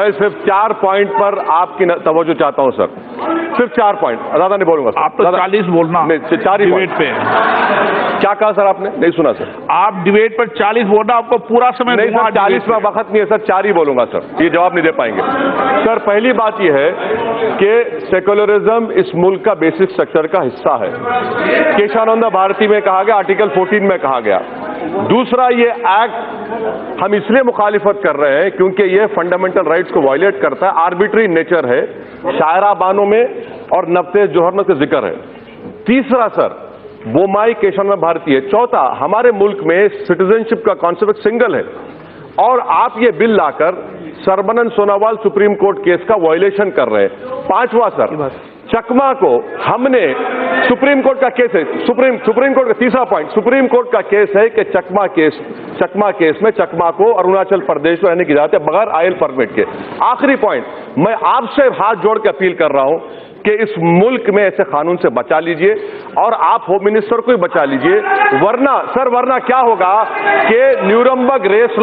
मैं सिर्फ 4 पॉइंट पर आपकी तवज्जो चाहता हूं सर, सिर्फ 4 पॉइंट, ज्यादा नहीं बोलूंगा सर। आप तो 40 बोलना नहीं, 4 ही डिबेट पे। क्या कहा सर आपने? नहीं सुना सर। आप डिबेट पर 40 बोलना, आपको पूरा समय नहीं सर, 40 में वक्त नहीं है सर, 4 ही बोलूंगा सर, ये जवाब नहीं दे पाएंगे सर। पहली बात यह है कि सेक्युलरिज्म इस मुल्क का बेसिक स्ट्रक्चर का हिस्सा है, केशवानंद भारती में कहा गया, आर्टिकल 14 में कहा गया। दूसरा, ये एक्ट हम इसलिए मुखालिफत कर रहे हैं क्योंकि ये फंडामेंटल राइट्स को वायलेट करता है, आर्बिट्री नेचर है, शायरा बानों में और नब्ते जोहर में जिक्र है। तीसरा सर, बोमाई केशवानंद भारती है। चौथा, हमारे मुल्क में सिटीजनशिप का कॉन्सेप्ट सिंगल है और आप ये बिल लाकर Sarbananda Sonowal supreme court case का वायलेशन कर रहे हैं। पांचवा सर, चकमा को हमने, सुप्रीम कोर्ट का केस है, सुप्रीम कोर्ट का तीसरा पॉइंट, सुप्रीम कोर्ट का केस है कि चकमा केस में चकमा को अरुणाचल प्रदेश में रहने की इजाजत है बगैर आयल परमिट के। आखिरी पॉइंट, मैं आपसे हाथ जोड़ के अपील कर रहा हूं कि इस मुल्क में ऐसे कानून से बचा लीजिए और आप होम मिनिस्टर को ही बचा लीजिए, वरना क्या होगा कि न्यूरमबर्ग रेस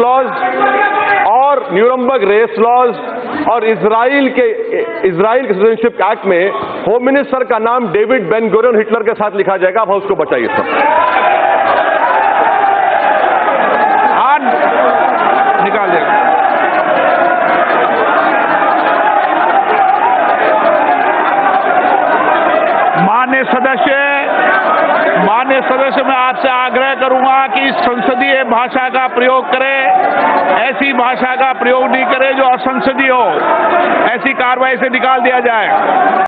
लॉज और इजराइल के सिटीजनशिप एक्ट में होम मिनिस्टर का नाम डेविड बेन गुरियन हिटलर के साथ लिखा जाएगा। आप उसको बचाइए सर। निकाल देगा। माननीय सदस्य, मैं आपसे आग्रह करूंगा कि संसदीय भाषा का प्रयोग करें, ऐसी भाषा का प्रयोग नहीं करें जो असंसदीय हो। ऐसी कार्रवाई से निकाल दिया जाए।